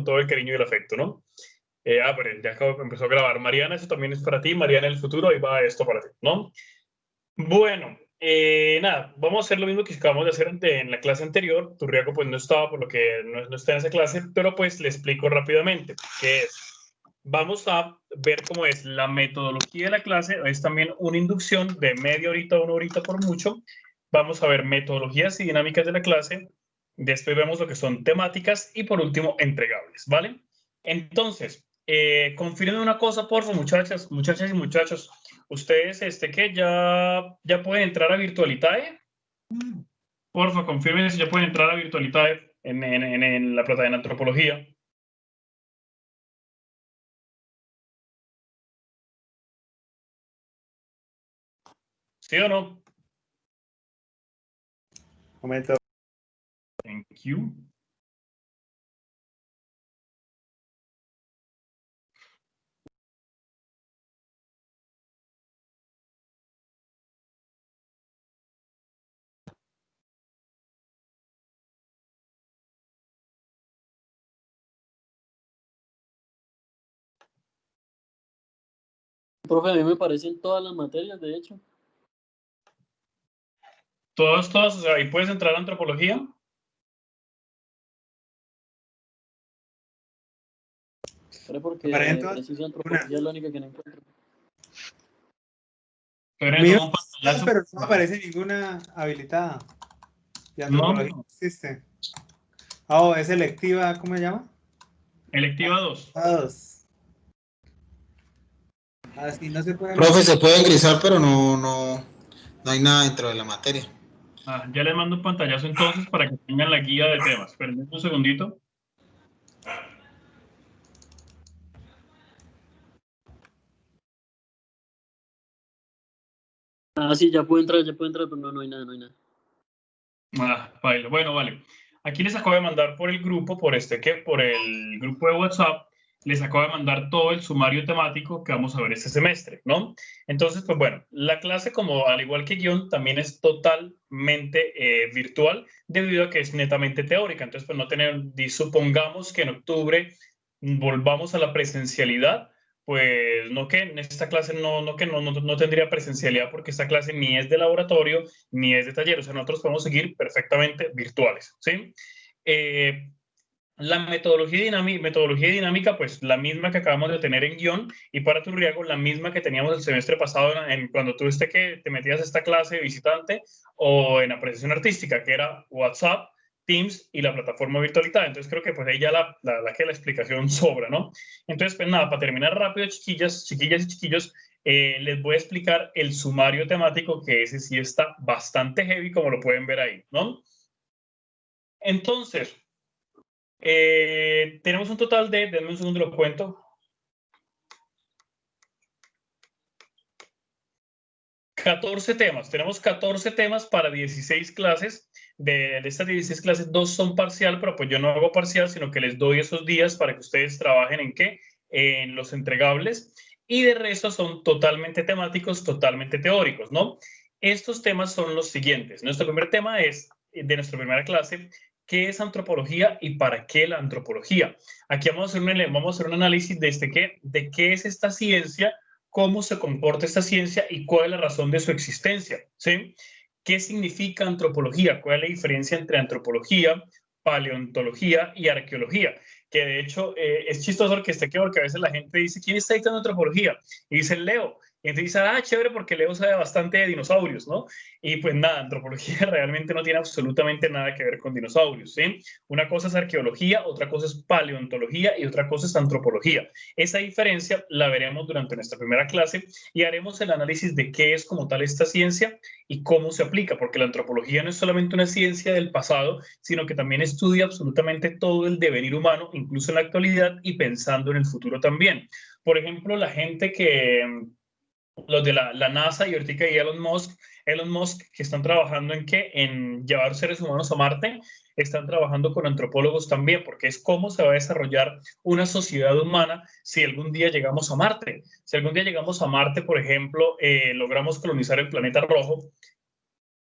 todo el cariño y el afecto, ¿no? Pero ya empezó a grabar. Mariana, eso también es para ti. Mariana, en el futuro, ahí va esto para ti, ¿no? Bueno, nada, vamos a hacer lo mismo que acabamos de hacer en la clase anterior. Turriaco pues no estaba, por lo que no está en esa clase, pero pues le explico rápidamente qué es. Vamos a ver cómo es la metodología de la clase. Es también una inducción de media horita, una horita por mucho. Vamos a ver metodologías y dinámicas de la clase. Después vemos lo que son temáticas y por último entregables, ¿vale? Entonces, confirmen una cosa, por favor, muchachas y muchachos. Ustedes, que ya pueden entrar a Virtualitae. Por favor, confirmen si ya pueden entrar a Virtualitae en la plataforma de antropología. ¿Sí o no? Momento. Thank you. Profe, a mí me parecen todas las materias, de hecho. Todas, o sea, ahí puedes entrar a antropología. Pero porque preciso antropología es la única que no encuentro. Mío, pero no aparece ninguna habilitada. Y antropología no existe. Oh, es electiva, ¿cómo se llama? Electiva 2. 2. Así no se puede. Profe, se puede ingresar, pero no hay nada dentro de la materia. Ya les mando un pantallazo entonces para que tengan la guía de temas. Esperen un segundito. Sí, ya puedo entrar, pero no hay nada, Baila. Bueno, vale. Aquí les acabo de mandar por el grupo, por el grupo de WhatsApp, les acabo de mandar todo el sumario temático que vamos a ver este semestre, ¿no? Entonces, pues bueno, la clase, como al igual que guión, también es totalmente virtual, debido a que es netamente teórica. Entonces, pues supongamos que en octubre volvamos a la presencialidad, pues no que en esta clase no tendría presencialidad, porque esta clase ni es de laboratorio ni es de taller. O sea, nosotros podemos seguir perfectamente virtuales, ¿sí? La metodología dinámica, pues la misma que acabamos de tener en guión, y para Turriago, la misma que teníamos el semestre pasado cuando tuviste que te metías a esta clase de visitante o en apreciación artística, que era WhatsApp, Teams y la plataforma Virtualidad. Entonces creo que pues ahí ya la explicación sobra, ¿no? Entonces, pues nada, para terminar rápido, chiquillas y chiquillos, les voy a explicar el sumario temático, que ese sí está bastante heavy, como lo pueden ver ahí, ¿no? Entonces, tenemos un total de, denme un segundo, lo cuento, 14 temas. Tenemos 14 temas para 16 clases. De estas 16 clases, 2 son parcial, pero pues yo no hago parcial, sino que les doy esos días para que ustedes trabajen ¿en qué? En los entregables. Y de resto son totalmente temáticos, totalmente teóricos, ¿no? Estos temas son los siguientes. Nuestro primer tema es, de nuestra primera clase, ¿qué es antropología y para qué la antropología? Aquí vamos a hacer un análisis de qué es esta ciencia, cómo se comporta esta ciencia y cuál es la razón de su existencia, ¿sí? ¿Qué significa antropología? ¿Cuál es la diferencia entre antropología, paleontología y arqueología? Que de hecho es chistoso porque a veces la gente dice, ¿quién está dictando antropología? Y dice Leo. Y entonces dice, chévere, porque Leo sabe bastante de dinosaurios, ¿no? Y pues nada, antropología realmente no tiene absolutamente nada que ver con dinosaurios, ¿sí? Una cosa es arqueología, otra cosa es paleontología y otra cosa es antropología. Esa diferencia la veremos durante nuestra primera clase y haremos el análisis de qué es como tal esta ciencia y cómo se aplica, porque la antropología no es solamente una ciencia del pasado, sino que también estudia absolutamente todo el devenir humano, incluso en la actualidad y pensando en el futuro también. Por ejemplo, la gente los de la NASA y ahorita y Elon Musk, que están trabajando en llevar seres humanos a Marte, están trabajando con antropólogos también, porque es cómo se va a desarrollar una sociedad humana si algún día llegamos a Marte. Si algún día llegamos a Marte, por ejemplo, logramos colonizar el planeta rojo,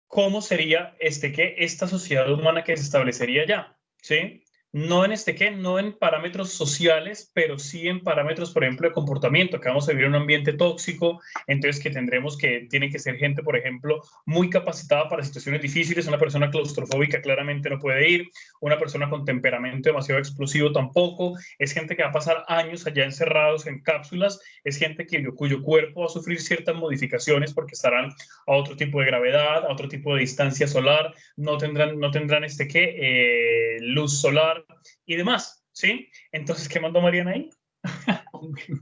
¿cómo sería esta sociedad humana que se establecería allá? ¿Sí? no en no en parámetros sociales, pero sí en parámetros, por ejemplo, de comportamiento, que vamos a vivir en un ambiente tóxico, entonces tiene que ser gente, por ejemplo, muy capacitada para situaciones difíciles. Una persona claustrofóbica claramente no puede ir, una persona con temperamento demasiado explosivo tampoco, es gente que va a pasar años allá encerrados en cápsulas, es gente cuyo cuerpo va a sufrir ciertas modificaciones porque estarán a otro tipo de gravedad, a otro tipo de distancia solar, no tendrán luz solar y demás, ¿sí? Entonces, ¿qué mandó Mariana ahí?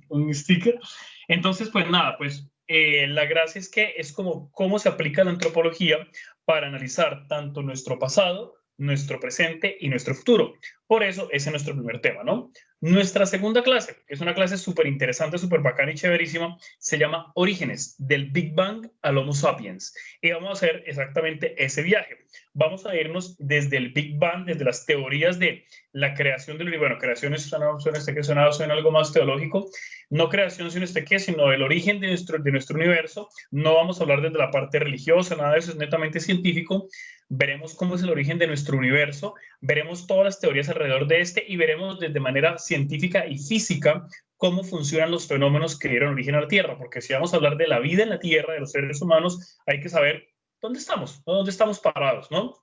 un sticker. Entonces, pues nada, pues la gracia es que es como cómo se aplica la antropología para analizar tanto nuestro pasado, nuestro presente y nuestro futuro. Por eso, ese es nuestro primer tema, ¿no? Nuestra segunda clase, que es una clase súper interesante, súper bacana y chéverísima, se llama Orígenes, del Big Bang al Homo Sapiens. Y vamos a hacer exactamente ese viaje. Vamos a irnos desde el Big Bang, desde las teorías de la creación del universo. Bueno, creación suena algo más teológico. No creación, sino el origen de nuestro universo. No vamos a hablar desde la parte religiosa, nada de eso, es netamente científico. Veremos cómo es el origen de nuestro universo, veremos todas las teorías alrededor de este y veremos desde manera científica y física cómo funcionan los fenómenos que dieron origen a la Tierra, porque si vamos a hablar de la vida en la Tierra, de los seres humanos, hay que saber dónde estamos parados, ¿no?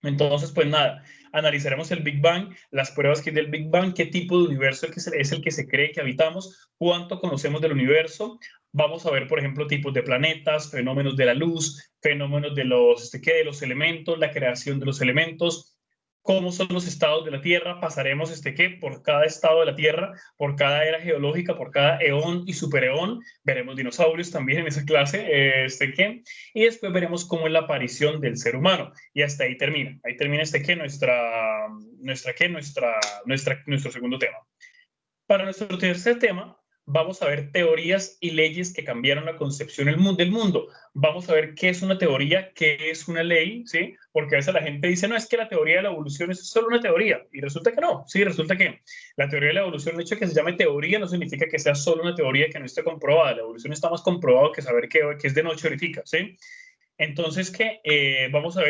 Entonces, pues nada, analizaremos el Big Bang, las pruebas que hay del Big Bang, qué tipo de universo es el que se cree que habitamos, cuánto conocemos del universo. Vamos a ver, por ejemplo, tipos de planetas, fenómenos de la luz, fenómenos de los elementos, la creación de los elementos, cómo son los estados de la Tierra. Pasaremos por cada estado de la Tierra, por cada era geológica, por cada eón y supereón. Veremos dinosaurios también en esa clase, y después veremos cómo es la aparición del ser humano. Y hasta ahí termina. Ahí termina nuestro segundo tema. Para nuestro tercer tema, vamos a ver teorías y leyes que cambiaron la concepción del mundo. Vamos a ver qué es una teoría, qué es una ley, ¿sí? Porque a veces la gente dice, no, es que la teoría de la evolución es solo una teoría. Y resulta que no, sí, resulta que la teoría de la evolución, el hecho de que se llame teoría no significa que sea solo una teoría que no esté comprobada. La evolución está más comprobado que saber que es de noche verifica, ¿sí? Entonces, vamos a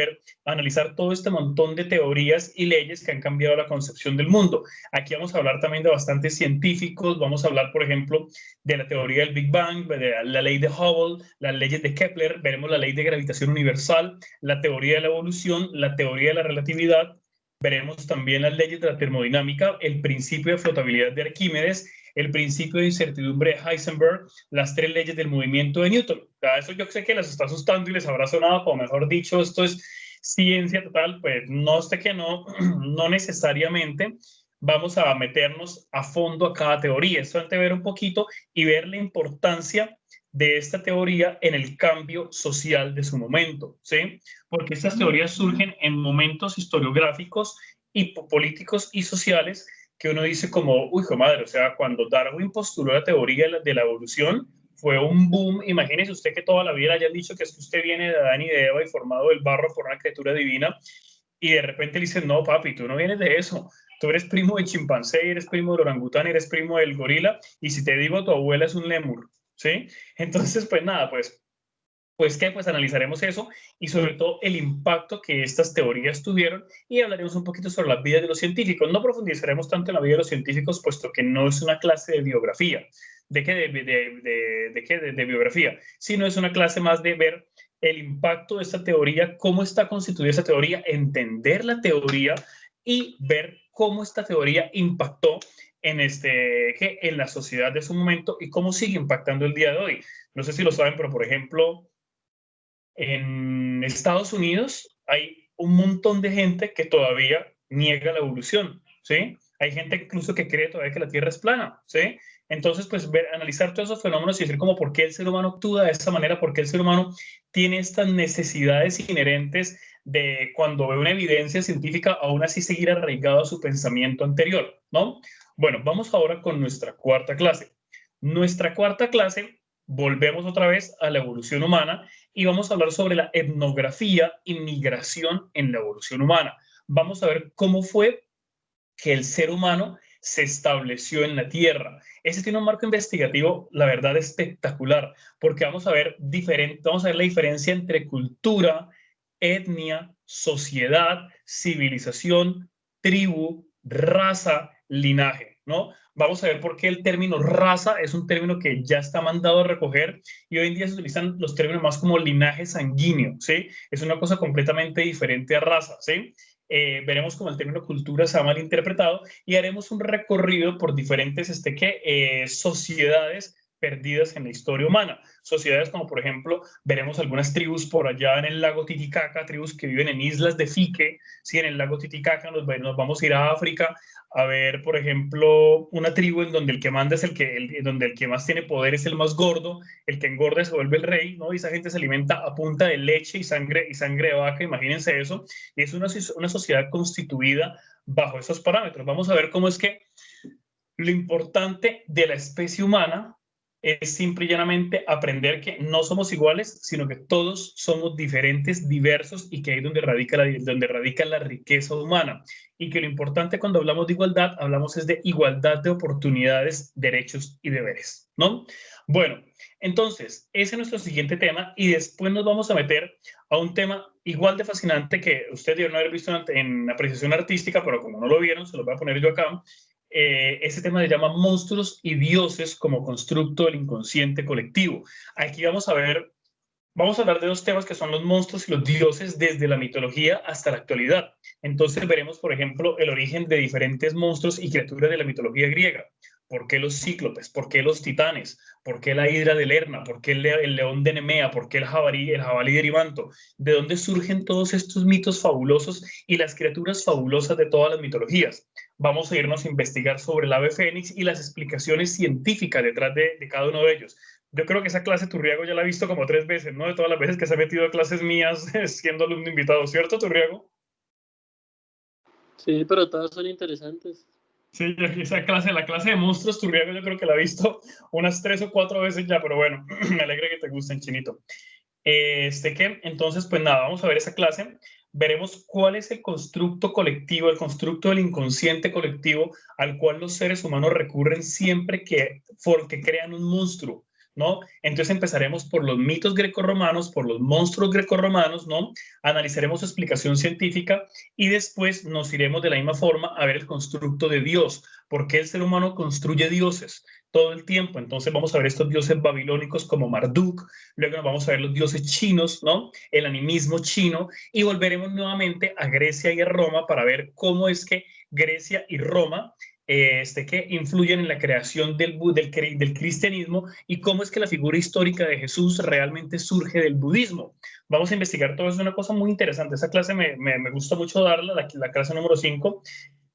analizar todo este montón de teorías y leyes que han cambiado la concepción del mundo. Aquí vamos a hablar también de bastantes científicos, vamos a hablar, por ejemplo, de la teoría del Big Bang, de la ley de Hubble, las leyes de Kepler, veremos la ley de gravitación universal, la teoría de la evolución, la teoría de la relatividad, veremos también las leyes de la termodinámica, el principio de flotabilidad de Arquímedes, el principio de incertidumbre de Heisenberg, las 3 leyes del movimiento de Newton. Eso yo sé que les está asustando y les habrá sonado, como mejor dicho, esto es ciencia total, pues no necesariamente vamos a meternos a fondo a cada teoría. Esto antes de ver un poquito y ver la importancia de esta teoría en el cambio social de su momento, ¿sí? Porque estas teorías surgen en momentos historiográficos y políticos y sociales que uno dice como, uy, madre, o sea, cuando Darwin postuló la teoría de la evolución, fue un boom. Imagínese usted que toda la vida hayan dicho que es que usted viene de Adán y de Eva y formado del barro por una criatura divina, y de repente le dicen, no, papi, tú no vienes de eso. Tú eres primo del chimpancé, eres primo del orangután, eres primo del gorila, y si te digo, tu abuela es un lémur, ¿sí? Entonces, pues nada, pues analizaremos eso y sobre todo el impacto que estas teorías tuvieron y hablaremos un poquito sobre las vidas de los científicos. No profundizaremos tanto en la vida de los científicos, puesto que no es una clase de biografía. ¿De qué? De biografía. Sino es una clase más de ver el impacto de esta teoría, cómo está constituida esa teoría, entender la teoría y ver cómo esta teoría impactó en la sociedad de su momento y cómo sigue impactando el día de hoy. No sé si lo saben, pero por ejemplo, en Estados Unidos hay un montón de gente que todavía niega la evolución, ¿sí? Hay gente incluso que cree todavía que la Tierra es plana, ¿sí? Entonces, pues analizar todos esos fenómenos y decir como por qué el ser humano actúa de esa manera, por qué el ser humano tiene estas necesidades inherentes de cuando ve una evidencia científica, aún así seguir arraigado a su pensamiento anterior, ¿no? Bueno, vamos ahora con nuestra cuarta clase. Nuestra cuarta clase, volvemos otra vez a la evolución humana y vamos a hablar sobre la etnografía y migración en la evolución humana. Vamos a ver cómo fue que el ser humano se estableció en la Tierra. Ese tiene un marco investigativo, la verdad, espectacular, porque vamos a ver la diferencia entre cultura, etnia, sociedad, civilización, tribu, raza, linaje, ¿no? Vamos a ver por qué el término raza es un término que ya está mandado a recoger y hoy en día se utilizan los términos más como linaje sanguíneo, ¿sí? Es una cosa completamente diferente a raza, ¿sí? Veremos cómo el término cultura se ha malinterpretado y haremos un recorrido por diferentes sociedades perdidas en la historia humana. Sociedades como, por ejemplo, veremos algunas tribus por allá en el lago Titicaca, tribus que viven en islas de fique, ¿sí? En el lago Titicaca nos vamos a ir a África a ver, por ejemplo, una tribu en donde el que manda es donde el que más tiene poder es el más gordo, el que engorda se vuelve el rey, ¿no? Y esa gente se alimenta a punta de leche y sangre de vaca, imagínense eso. Y es una sociedad constituida bajo esos parámetros. Vamos a ver cómo es que lo importante de la especie humana es simple y llanamente aprender que no somos iguales, sino que todos somos diferentes, diversos, y que ahí es donde radica la riqueza humana. Y que lo importante cuando hablamos de igualdad, hablamos es de igualdad de oportunidades, derechos y deberes, ¿no? Bueno, entonces, ese es nuestro siguiente tema y después nos vamos a meter a un tema igual de fascinante que ustedes deben haber visto en apreciación artística, pero como no lo vieron, se lo voy a poner yo acá. Ese tema se llama monstruos y dioses como constructo del inconsciente colectivo. Aquí vamos a hablar de dos temas que son los monstruos y los dioses desde la mitología hasta la actualidad. Entonces veremos, por ejemplo, el origen de diferentes monstruos y criaturas de la mitología griega. ¿Por qué los cíclopes? ¿Por qué los titanes? ¿Por qué la hidra de Lerna? ¿Por qué el león de Nemea? ¿Por qué el jabalí de Erimanto? ¿De dónde surgen todos estos mitos fabulosos y las criaturas fabulosas de todas las mitologías? Vamos a irnos a investigar sobre el ave fénix y las explicaciones científicas detrás de cada uno de ellos. Yo creo que esa clase Turriago ya la ha visto como 3 veces, ¿no? De todas las veces que se ha metido a clases mías siendo alumno invitado, ¿cierto, Turriago? Sí, pero todas son interesantes. Sí, la clase de monstruos Turriago yo creo que la he visto unas 3 o 4 veces ya, pero bueno, me alegra que te gusten, Chinito. Entonces, pues nada, vamos a ver esa clase. Veremos cuál es el constructo colectivo, el constructo del inconsciente colectivo al cual los seres humanos recurren siempre que crean un monstruo, ¿no? Entonces empezaremos por los mitos grecorromanos, por los monstruos grecorromanos, ¿no? Analizaremos su explicación científica y después nos iremos de la misma forma a ver el constructo de Dios. ¿Por qué el ser humano construye dioses todo el tiempo? Entonces vamos a ver estos dioses babilónicos como Marduk, luego nos vamos a ver los dioses chinos, ¿no? El animismo chino, y volveremos nuevamente a Grecia y a Roma para ver cómo es que Grecia y Roma que influyen en la creación del cristianismo y cómo es que la figura histórica de Jesús realmente surge del budismo. Vamos a investigar todo eso, es una cosa muy interesante. Esa clase me gusta mucho darla, la clase número 5.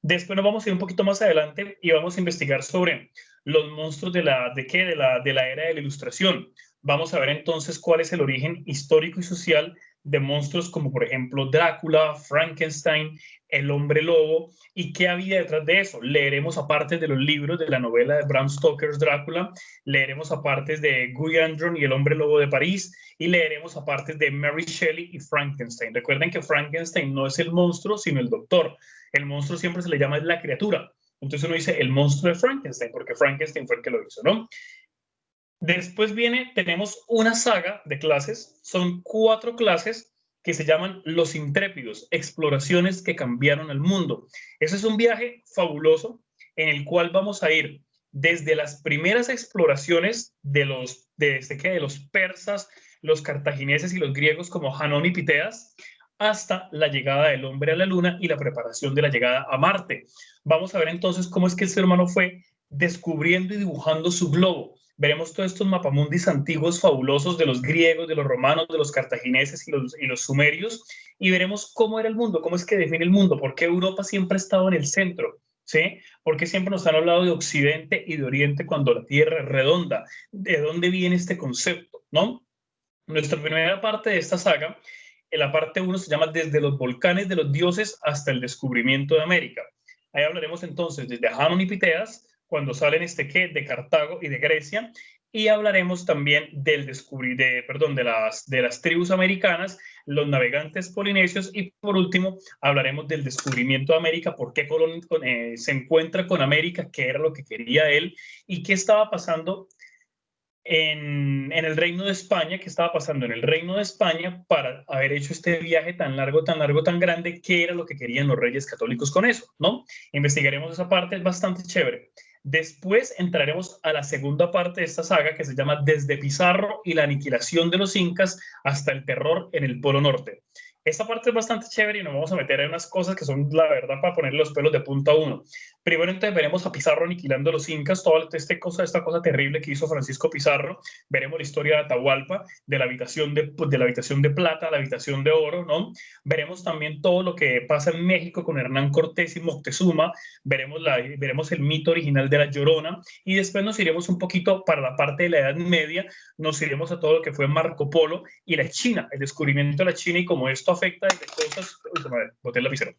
Después nos vamos a ir un poquito más adelante y vamos a investigar sobre los monstruos de la era de la Ilustración. Vamos a ver entonces cuál es el origen histórico y social de monstruos como por ejemplo Drácula, Frankenstein, el hombre lobo y qué había detrás de eso. Leeremos aparte de los libros de la novela de Bram Stoker's Drácula, leeremos aparte de Guy Andron y el hombre lobo de París y leeremos aparte de Mary Shelley y Frankenstein. Recuerden que Frankenstein no es el monstruo sino el doctor. El monstruo siempre se le llama la criatura. Entonces uno dice el monstruo de Frankenstein porque Frankenstein fue el que lo hizo, ¿no? Después tenemos una saga de clases, son 4 clases que se llaman Los Intrépidos, exploraciones que cambiaron el mundo. Ese es un viaje fabuloso en el cual vamos a ir desde las primeras exploraciones de los persas, los cartagineses y los griegos como Janón y Piteas, hasta la llegada del hombre a la luna y la preparación de la llegada a Marte. Vamos a ver entonces cómo es que el ser humano fue descubriendo y dibujando su globo. Veremos todos estos mapamundis antiguos fabulosos de los griegos, de los romanos, de los cartagineses y los sumerios, y veremos cómo era el mundo, cómo es que define el mundo, por qué Europa siempre ha estado en el centro, ¿sí? Porque siempre nos han hablado de Occidente y de Oriente cuando la Tierra es redonda. ¿De dónde viene este concepto, no? Nuestra primera parte de esta saga, en la parte 1 se llama Desde los volcanes de los dioses hasta el descubrimiento de América. Ahí hablaremos entonces desde Janón y Piteas, cuando salen de Cartago y de Grecia, y hablaremos también de las tribus americanas, los navegantes polinesios, y por último hablaremos del descubrimiento de América, por qué Colón se encuentra con América, qué era lo que quería él y qué estaba pasando en el Reino de España, qué estaba pasando en el Reino de España para haber hecho este viaje tan largo, tan grande, qué era lo que querían los reyes católicos con eso, ¿no? Investigaremos esa parte, es bastante chévere. Después entraremos a la segunda parte de esta saga que se llama Desde Pizarro y la aniquilación de los incas hasta el terror en el Polo Norte. Esta parte es bastante chévere y nos vamos a meter en unas cosas que son, la verdad, para poner los pelos de punta a uno. Primero, entonces, veremos a Pizarro aniquilando a los incas, toda esta cosa terrible que hizo Francisco Pizarro. Veremos la historia de Atahualpa, de la habitación de plata a la habitación de oro, ¿no? Veremos también todo lo que pasa en México con Hernán Cortés y Moctezuma. Veremos el mito original de la Llorona. Y después nos iremos un poquito para la parte de la Edad Media. Nos iremos a todo lo que fue Marco Polo y la China, el descubrimiento de la China y cómo esto afecta desde cosas... Uy, boté el lapicero.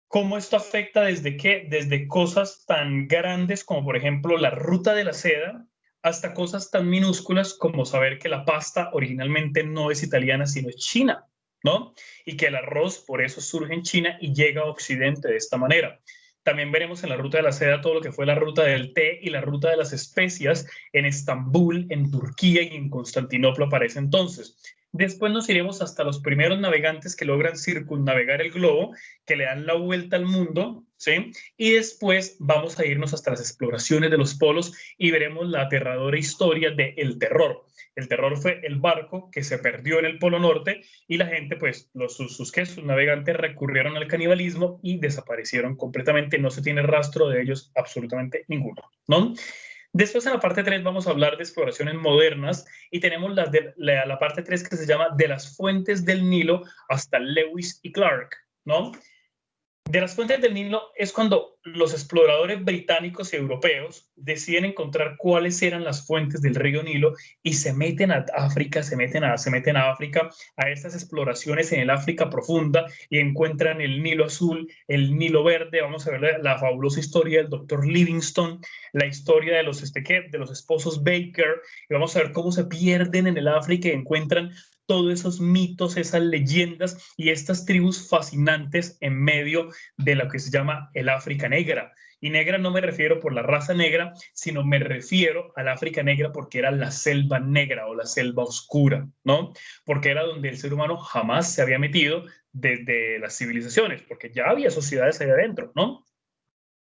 ¿Cómo esto afecta desde qué? Desde cosas tan grandes como, por ejemplo, la ruta de la seda, hasta cosas tan minúsculas como saber que la pasta originalmente no es italiana, sino es china, ¿no? Y que el arroz por eso surge en China y llega a Occidente de esta manera. También veremos en la ruta de la seda todo lo que fue la ruta del té y la ruta de las especias en Estambul, en Turquía y en Constantinopla para ese entonces. Después nos iremos hasta los primeros navegantes que logran circunnavegar el globo, que le dan la vuelta al mundo, ¿sí? Y después vamos a irnos hasta las exploraciones de los polos y veremos la aterradora historia del terror. El terror fue el barco que se perdió en el Polo Norte y la gente, pues, sus navegantes recurrieron al canibalismo y desaparecieron completamente. No se tiene rastro de ellos absolutamente ninguno, ¿no? Después en la parte 3 vamos a hablar de exploraciones modernas y tenemos la parte 3 que se llama De las fuentes del Nilo hasta Lewis y Clark, ¿no? De las fuentes del Nilo es cuando los exploradores británicos y europeos deciden encontrar cuáles eran las fuentes del río Nilo y se meten a África, se meten a África, a estas exploraciones en el África profunda y encuentran el Nilo azul, el Nilo verde. Vamos a ver la fabulosa historia del doctor Livingstone, la historia de los esposos Baker, y vamos a ver cómo se pierden en el África y encuentran todos esos mitos, esas leyendas y estas tribus fascinantes en medio de lo que se llama el África negra. Y negra no me refiero por la raza negra, sino me refiero al África negra porque era la selva negra o la selva oscura, ¿no? Porque era donde el ser humano jamás se había metido desde las civilizaciones, porque ya había sociedades ahí adentro, ¿no?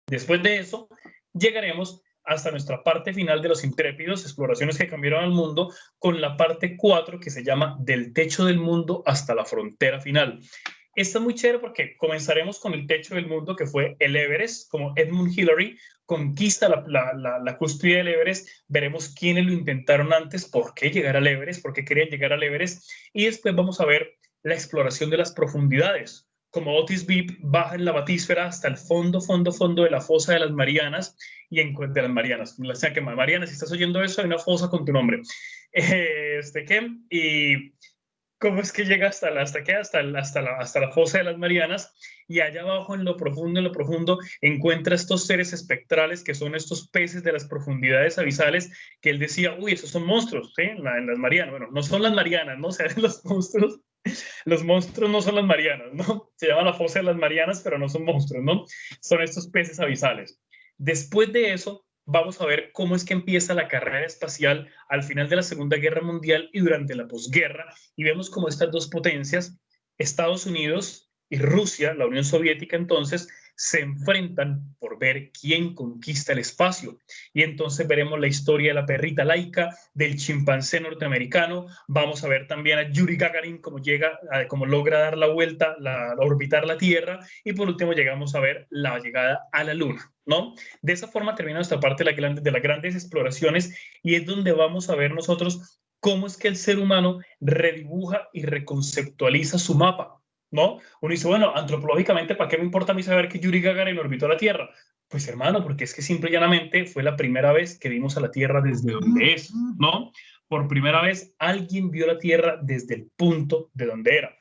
Después de eso, llegaremos hasta nuestra parte final de los intrépidos, exploraciones que cambiaron al mundo, con la parte 4 que se llama Del techo del mundo hasta la frontera final. Esta es muy chévere porque comenzaremos con el techo del mundo, que fue el Everest, como Edmund Hillary conquista la cúspide del Everest. Veremos quiénes lo intentaron antes, por qué llegar al Everest, por qué querían llegar al Everest. Y después vamos a ver la exploración de las profundidades. Como Otis Beep baja en la batísfera hasta el fondo de la fosa de las Marianas y encuentra las Marianas. O sea que Mariana, si estás oyendo eso, hay una fosa con tu nombre. Y cómo es que llega hasta la fosa de las Marianas, y allá abajo en lo profundo encuentra estos seres espectrales que son estos peces de las profundidades abisales que él decía, uy, esos son monstruos, ¿sí? En las Marianas. Bueno, no son las Marianas, ¿no? O sea, los monstruos no son las Marianas, ¿no? Se llama la fosa de las Marianas, pero no son monstruos, ¿no? Son estos peces abisales. Después de eso, vamos a ver cómo es que empieza la carrera espacial al final de la Segunda Guerra Mundial y durante la posguerra, y vemos cómo estas dos potencias, Estados Unidos y Rusia, la Unión Soviética entonces, se enfrentan por ver quién conquista el espacio. Y entonces veremos la historia de la perrita Laika, del chimpancé norteamericano. Vamos a ver también a Yuri Gagarin, cómo logra dar la vuelta, orbitar la Tierra. Y por último llegamos a ver la llegada a la Luna, ¿no? De esa forma termina nuestra parte de las grandes exploraciones, y es donde vamos a ver nosotros cómo es que el ser humano redibuja y reconceptualiza su mapa, ¿no? Uno dice, bueno, antropológicamente, ¿para qué me importa a mí saber que Yuri Gagarin orbitó la Tierra? Pues hermano, porque es que simple y llanamente fue la primera vez que vimos a la Tierra desde donde es, ¿no? Por primera vez alguien vio la Tierra desde el punto de donde era.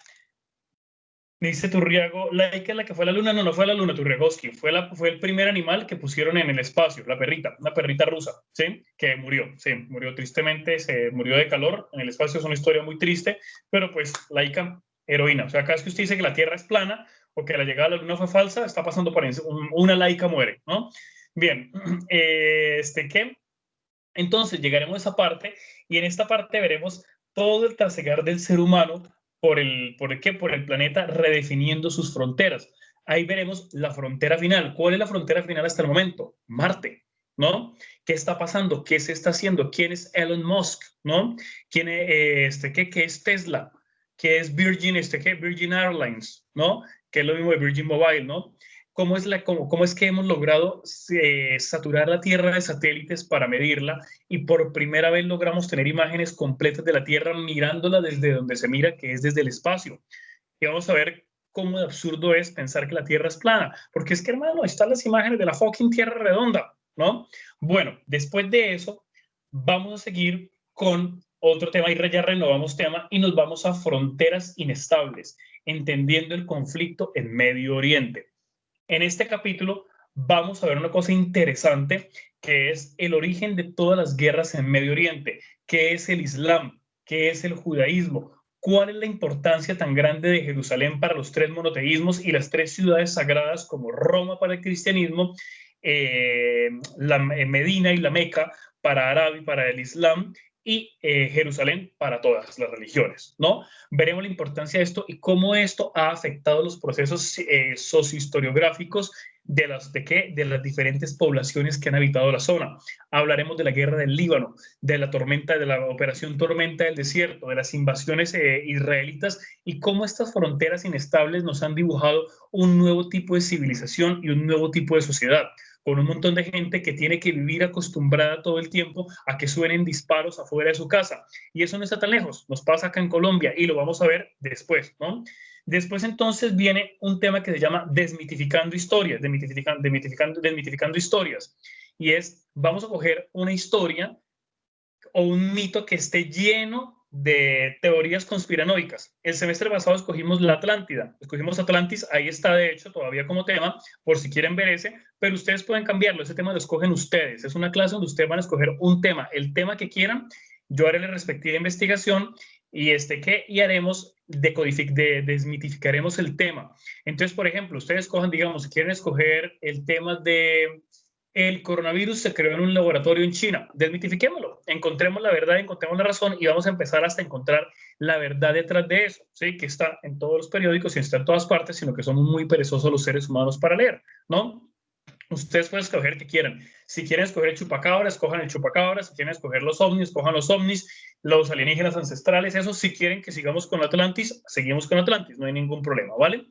Dice Turriago, Laika es la que fue a la Luna. No, no fue a la Luna, Turriagowski. Fue el primer animal que pusieron en el espacio, la perrita, una perrita rusa, ¿sí? Que murió, sí, murió tristemente, se murió de calor en el espacio. Es una historia muy triste, pero pues Laika, heroína. O sea, cada vez que usted dice que la Tierra es plana o que la llegada a la Luna fue falsa, está pasando por ahí, una Laika muere, ¿no? Bien, Entonces llegaremos a esa parte y en esta parte veremos todo el trasegar del ser humano por el planeta, redefiniendo sus fronteras. Ahí veremos la frontera final. ¿Cuál es la frontera final hasta el momento? Marte, ¿no? ¿Qué está pasando? ¿Qué se está haciendo? ¿Quién es Elon Musk? ¿No? ¿Quién es, qué es Tesla? ¿Qué es Virgin, Virgin Airlines? ¿No? Que es lo mismo de Virgin Mobile, ¿no? ¿Cómo es que hemos logrado saturar la Tierra de satélites para medirla y por primera vez logramos tener imágenes completas de la Tierra mirándola desde donde se mira, que es desde el espacio? Y vamos a ver cómo de absurdo es pensar que la Tierra es plana, porque es que, hermano, están las imágenes de la fucking Tierra redonda, ¿no? Bueno, después de eso, vamos a seguir con otro tema y ya renovamos tema y nos vamos a fronteras inestables, entendiendo el conflicto en Medio Oriente. En este capítulo vamos a ver una cosa interesante, que es el origen de todas las guerras en Medio Oriente. ¿Qué es el Islam? ¿Qué es el judaísmo? ¿Cuál es la importancia tan grande de Jerusalén para los tres monoteísmos y las tres ciudades sagradas como Roma para el cristianismo, Medina y la Meca para Arabia y para el Islam, y Jerusalén para todas las religiones, ¿no? Veremos la importancia de esto y cómo esto ha afectado los procesos sociohistoriográficos de las diferentes poblaciones que han habitado la zona. Hablaremos de la guerra del Líbano, de la operación Tormenta del Desierto, de las invasiones israelitas y cómo estas fronteras inestables nos han dibujado un nuevo tipo de civilización y un nuevo tipo de sociedad, con un montón de gente que tiene que vivir acostumbrada todo el tiempo a que suenen disparos afuera de su casa. Y eso no está tan lejos, nos pasa acá en Colombia y lo vamos a ver después, ¿no? Después entonces viene un tema que se llama desmitificando historias, desmitificando historias. Y es, vamos a coger una historia o un mito que esté lleno de teorías conspiranoicas. El semestre pasado escogimos la Atlántida, escogimos Atlantis, ahí está de hecho todavía como tema, por si quieren ver ese, pero ustedes pueden cambiarlo, ese tema lo escogen ustedes, es una clase donde ustedes van a escoger un tema, el tema que quieran, yo haré la respectiva investigación y haremos, desmitificaremos el tema. Entonces, por ejemplo, ustedes cojan, digamos, si quieren escoger el tema de el coronavirus se creó en un laboratorio en China. Desmitifiquémoslo, encontremos la verdad, encontremos la razón y vamos a empezar hasta encontrar la verdad detrás de eso, ¿sí? Que está en todos los periódicos y está en todas partes, sino que somos muy perezosos los seres humanos para leer, ¿no? Ustedes pueden escoger el que quieran. Si quieren escoger el chupacabra, escojan el chupacabra. Si quieren escoger los ovnis, escojan los ovnis, los alienígenas ancestrales. Eso, si quieren que sigamos con Atlantis, seguimos con Atlantis, no hay ningún problema, ¿vale?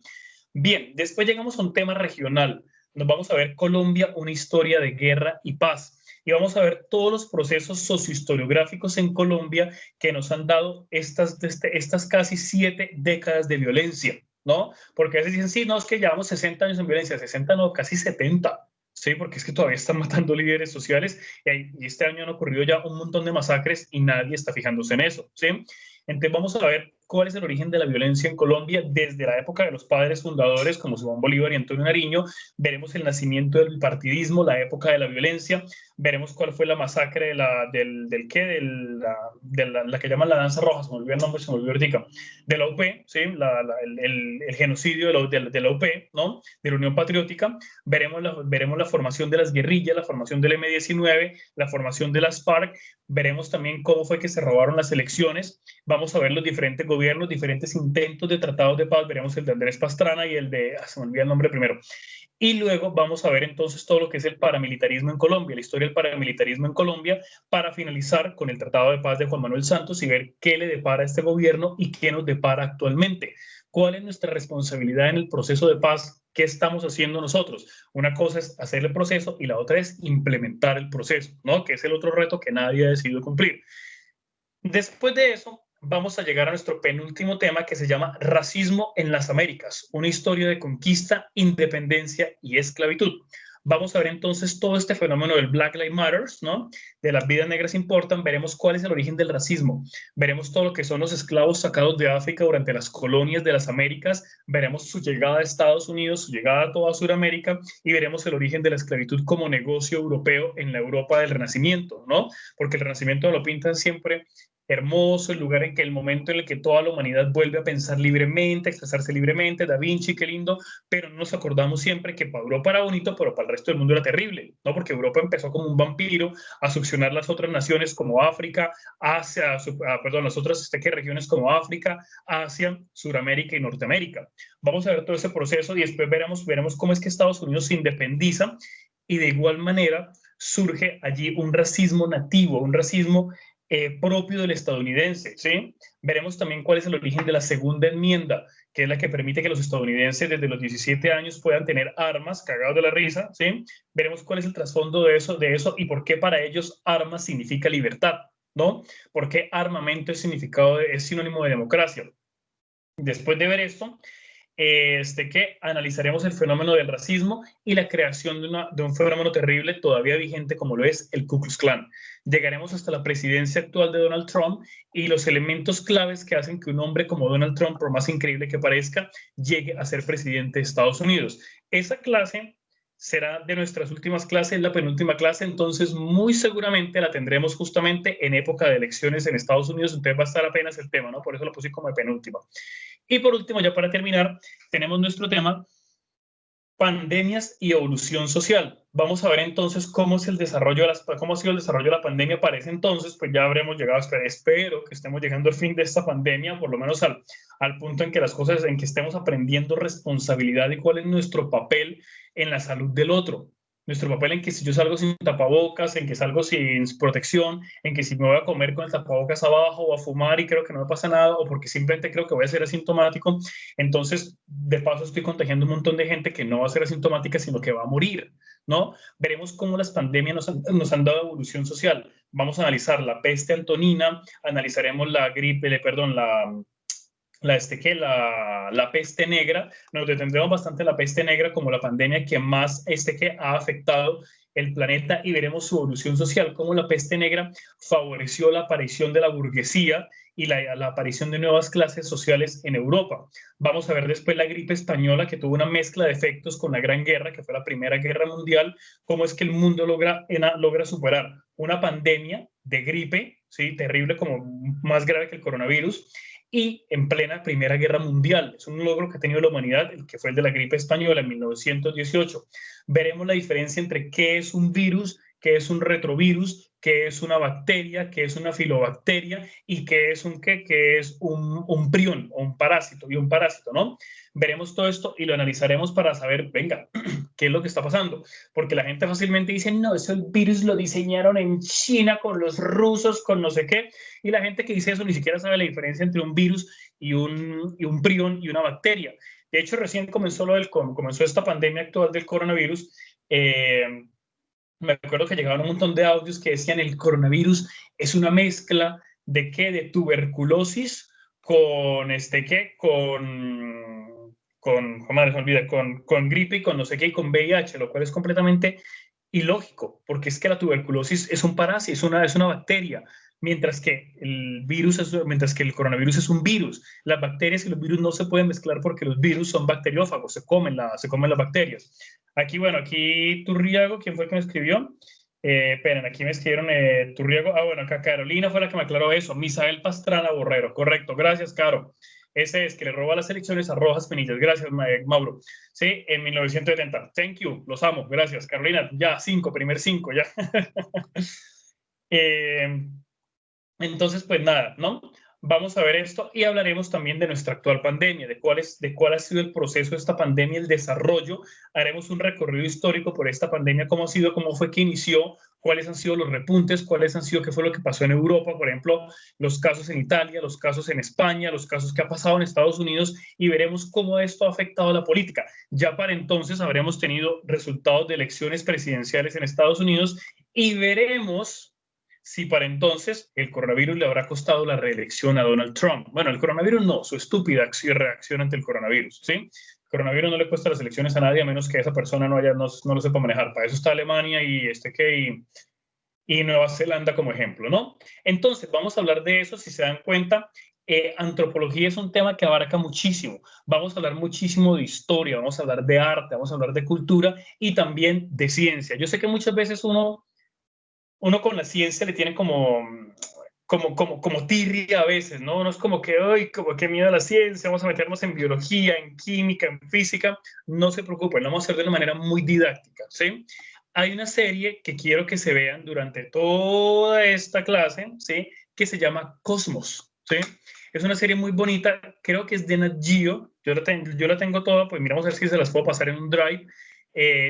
Bien, después llegamos a un tema regional. Nos vamos a ver Colombia, una historia de guerra y paz. Y vamos a ver todos los procesos sociohistoriográficos en Colombia que nos han dado estas casi 7 décadas de violencia, ¿no? Porque a veces dicen, sí, no, es que llevamos 60 años en violencia, 60 no, casi 70, ¿sí? Porque es que todavía están matando líderes sociales y este año han ocurrido ya un montón de masacres y nadie está fijándose en eso, ¿sí? Entonces vamos a ver cuál es el origen de la violencia en Colombia desde la época de los padres fundadores como Simón Bolívar y Antonio Nariño. Veremos el nacimiento del partidismo, la época de la violencia. Veremos cuál fue la masacre de la que llaman la danza roja, se me olvidó el nombre, se me olvidó ahorita, de la UP, ¿sí? El genocidio de la UP, ¿no? De la Unión Patriótica. Veremos la formación de las guerrillas, la formación del M-19, la formación de las FARC. Veremos también cómo fue que se robaron las elecciones. Vamos a ver los diferentes gobiernos, diferentes intentos de tratados de paz. Veremos el de Andrés Pastrana y el de, se me olvida el nombre primero. Y luego vamos a ver entonces todo lo que es el paramilitarismo en Colombia, la historia del paramilitarismo en Colombia, para finalizar con el Tratado de Paz de Juan Manuel Santos y ver qué le depara a este gobierno y qué nos depara actualmente. ¿Cuál es nuestra responsabilidad en el proceso de paz? ¿Qué estamos haciendo nosotros? Una cosa es hacer el proceso y la otra es implementar el proceso, ¿no? Que es el otro reto que nadie ha decidido cumplir. Después de eso, vamos a llegar a nuestro penúltimo tema que se llama Racismo en las Américas, una historia de conquista, independencia y esclavitud. Vamos a ver entonces todo este fenómeno del Black Lives Matter, ¿no? De las vidas negras importan, veremos cuál es el origen del racismo, veremos todo lo que son los esclavos sacados de África durante las colonias de las Américas, veremos su llegada a Estados Unidos, su llegada a toda Sudamérica y veremos el origen de la esclavitud como negocio europeo en la Europa del Renacimiento, ¿no? Porque el Renacimiento lo pintan siempre hermoso, el lugar en que el momento en el que toda la humanidad vuelve a pensar libremente, a expresarse libremente, Da Vinci, qué lindo, pero no nos acordamos siempre que para Europa era bonito, pero para el resto del mundo era terrible, ¿no? Porque Europa empezó como un vampiro a succionar las otras naciones como África, Asia, las otras regiones como África, Asia, Suramérica y Norteamérica. Vamos a ver todo ese proceso y después veremos cómo es que Estados Unidos se independiza y de igual manera surge allí un racismo nativo, un racismo propio del estadounidense, ¿sí? Veremos también cuál es el origen de la segunda enmienda, que es la que permite que los estadounidenses desde los 17 años puedan tener armas, cagados de la risa, ¿sí? Veremos cuál es el trasfondo de eso y por qué para ellos armas significa libertad, ¿no? ¿Por qué armamento es sinónimo de democracia? Después de ver esto, que analizaremos el fenómeno del racismo y la creación de un fenómeno terrible todavía vigente como lo es el Ku Klux Klan. Llegaremos hasta la presidencia actual de Donald Trump y los elementos claves que hacen que un hombre como Donald Trump, por más increíble que parezca, llegue a ser presidente de Estados Unidos. Esa clase será de nuestras últimas clases, la penúltima clase, entonces muy seguramente la tendremos justamente en época de elecciones en Estados Unidos, entonces va a estar apenas el tema, ¿no? Por eso lo puse como de penúltima. Y por último, ya para terminar, tenemos nuestro tema, pandemias y evolución social. Vamos a ver entonces cómo ha sido el desarrollo de la pandemia para ese entonces, pues ya habremos llegado, espero que estemos llegando al fin de esta pandemia, por lo menos al punto en que en que estemos aprendiendo responsabilidad y cuál es nuestro papel en la salud del otro. Nuestro papel en que si yo salgo sin tapabocas, en que salgo sin protección, en que si me voy a comer con el tapabocas abajo o a fumar y creo que no me pasa nada o porque simplemente creo que voy a ser asintomático, entonces de paso estoy contagiando un montón de gente que no va a ser asintomática sino que va a morir, ¿no? Veremos cómo las pandemias nos han dado evolución social. Vamos a analizar la peste antonina, analizaremos la peste negra. Nos detendremos bastante en la peste negra como la pandemia que más que ha afectado el planeta y veremos su evolución social, cómo la peste negra favoreció la aparición de la burguesía y la aparición de nuevas clases sociales en Europa. Vamos a ver después la gripe española, que tuvo una mezcla de efectos con la Gran Guerra, que fue la Primera Guerra Mundial, cómo es que el mundo logra superar una pandemia de gripe, ¿sí? Terrible, como más grave que el coronavirus, y en plena Primera Guerra Mundial. Es un logro que ha tenido la humanidad, el que fue el de la gripe española en 1918. Veremos la diferencia entre qué es un virus, qué es un retrovirus, qué es una bacteria, qué es una filobacteria y qué es un prión o un parásito y un parásito, ¿no? Veremos todo esto y lo analizaremos para saber, venga, qué es lo que está pasando. Porque la gente fácilmente dice, no, eso el virus lo diseñaron en China con los rusos, con no sé qué. Y la gente que dice eso ni siquiera sabe la diferencia entre un virus y un prión y una bacteria. De hecho, recién comenzó esta pandemia actual del coronavirus. Me acuerdo que llegaban un montón de audios que decían el coronavirus es una mezcla de qué, de tuberculosis con con gripe y con no sé qué y con VIH, lo cual es completamente ilógico, porque es que la tuberculosis es un parásito, es una bacteria, mientras que el coronavirus es un virus. Las bacterias y los virus no se pueden mezclar porque los virus son bacteriófagos, se comen las bacterias. Aquí Turriago, ¿quién fue el que me escribió? Esperen, aquí me escribieron Turriago. Bueno, acá Carolina fue la que me aclaró eso. Misael Pastrana Borrero, correcto. Gracias, Caro. Ese es que le roba las elecciones a Rojas Penillas. Gracias, Mauro. Sí, en 1970. Thank you, los amo. Gracias, Carolina. Ya, primer 5, ya. Entonces, pues nada, ¿no? Vamos a ver esto y hablaremos también de nuestra actual pandemia, de cuál ha sido el proceso de esta pandemia, el desarrollo. Haremos un recorrido histórico por esta pandemia, cómo fue que inició, cuáles han sido los repuntes, qué fue lo que pasó en Europa, por ejemplo, los casos en Italia, los casos en España, los casos que ha pasado en Estados Unidos y veremos cómo esto ha afectado a la política. Ya para entonces habremos tenido resultados de elecciones presidenciales en Estados Unidos y veremos si para entonces el coronavirus le habrá costado la reelección a Donald Trump. Bueno, el coronavirus no, su estúpida reacción ante el coronavirus, ¿sí? El coronavirus no le cuesta las elecciones a nadie a menos que esa persona no lo sepa manejar. Para eso está Alemania y Nueva Zelanda como ejemplo, ¿no? Entonces, vamos a hablar de eso, si se dan cuenta. Antropología es un tema que abarca muchísimo. Vamos a hablar muchísimo de historia, vamos a hablar de arte, vamos a hablar de cultura y también de ciencia. Yo sé que muchas veces uno con la ciencia le tiene como como tirria a veces, ¿no? No es como que, ¡ay, como que miedo a la ciencia! Vamos a meternos en biología, en química, en física. No se preocupen, lo vamos a hacer de una manera muy didáctica, ¿sí? Hay una serie que quiero que se vean durante toda esta clase, ¿sí? Que se llama Cosmos, ¿sí? Es una serie muy bonita, creo que es de Nat Geo. Yo la tengo toda, pues miramos a ver si se las puedo pasar en un drive.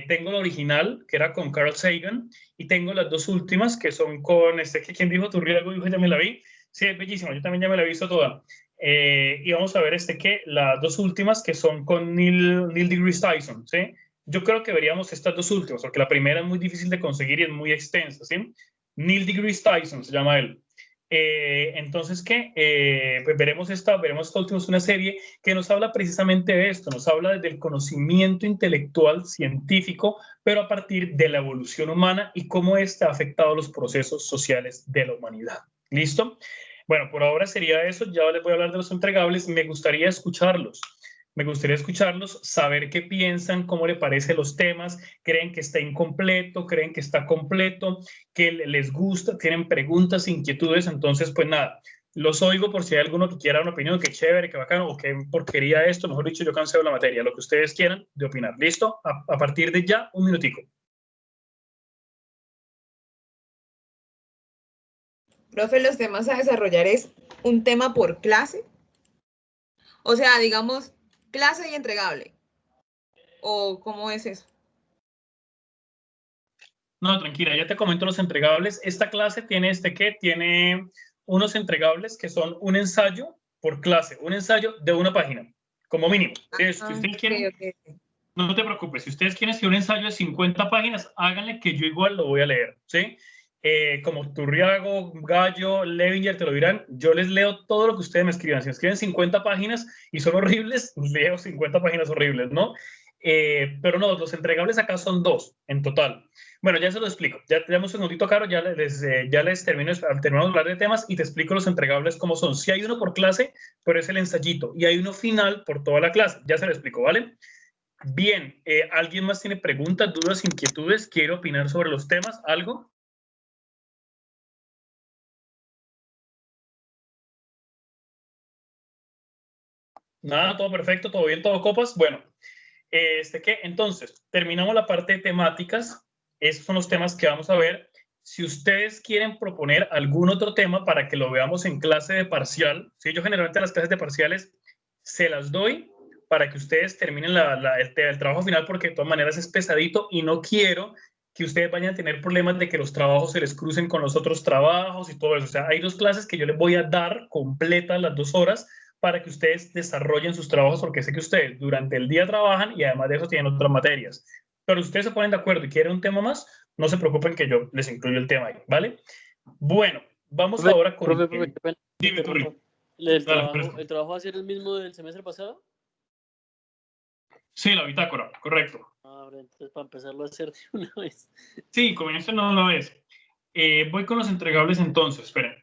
Tengo la original, que era con Carl Sagan, y tengo las dos últimas, que son con ¿quién dijo? Turrialgo dijo, ya me la vi. Sí, es bellísima, yo también ya me la he visto toda. Y vamos a ver las dos últimas, que son con Neil deGrasse Tyson, ¿sí? Yo creo que veríamos estas dos últimas, porque la primera es muy difícil de conseguir y es muy extensa, ¿sí? Neil deGrasse Tyson se llama él. Entonces, pues veremos esta última, es una serie que nos habla precisamente de esto, nos habla del conocimiento intelectual científico, pero a partir de la evolución humana y cómo ésta ha afectado los procesos sociales de la humanidad. ¿Listo? Bueno, por ahora sería eso, ya les voy a hablar de los entregables, me gustaría escucharlos, saber qué piensan, cómo les parecen los temas, creen que está incompleto, creen que está completo, que les gusta, tienen preguntas, inquietudes. Entonces, pues nada, los oigo por si hay alguno que quiera una opinión, que chévere, que bacano, o que porquería esto, mejor dicho, yo cancelo la materia, lo que ustedes quieran de opinar. ¿Listo? A partir de ya, un minutico. Profe, los temas a desarrollar es un tema por clase. O sea, digamos, clase y entregable. ¿O cómo es eso? No, tranquila, ya te comento los entregables. Esta clase tiene tiene unos entregables que son un ensayo por clase, un ensayo de una página, como mínimo. Si ustedes quieren, okay. No te preocupes, si ustedes quieren escribir un ensayo de 50 páginas, háganle, que yo igual lo voy a leer, ¿sí? Como Turriago, Gallo, Levinger te lo dirán, yo les leo todo lo que ustedes me escriban. Si me escriben 50 páginas y son horribles, leo 50 páginas horribles, ¿no? Pero no, los entregables acá son 2 en total. Bueno, ya se lo explico. Ya tenemos un segundito, Caro, ya les terminamos de hablar de temas y te explico los entregables cómo son. Sí hay uno por clase, pero es el ensayito, y hay uno final por toda la clase. Ya se lo explico, ¿vale? Bien, ¿alguien más tiene preguntas, dudas, inquietudes? ¿Quiere opinar sobre los temas? ¿Algo? Nada, todo perfecto, todo bien, todo copas. Bueno, entonces, terminamos la parte de temáticas. Esos son los temas que vamos a ver. Si ustedes quieren proponer algún otro tema para que lo veamos en clase de parcial, ¿sí? Yo generalmente las clases de parciales se las doy para que ustedes terminen el trabajo final, porque de todas maneras es pesadito y no quiero que ustedes vayan a tener problemas de que los trabajos se les crucen con los otros trabajos y todo eso. O sea, hay 2 clases que yo les voy a dar completas las 2 horas para que ustedes desarrollen sus trabajos, porque sé que ustedes durante el día trabajan y además de eso tienen otras materias. Pero si ustedes se ponen de acuerdo y quieren un tema más, no se preocupen que yo les incluyo el tema ahí, ¿vale? Bueno, vamos profe, ahora con... Profe, dime, Turri. ¿El trabajo va a ser el mismo del semestre pasado? Sí, la bitácora, correcto. Entonces, para empezarlo a hacer de una vez. Sí, comienza de una vez. Voy con los entregables entonces, esperen.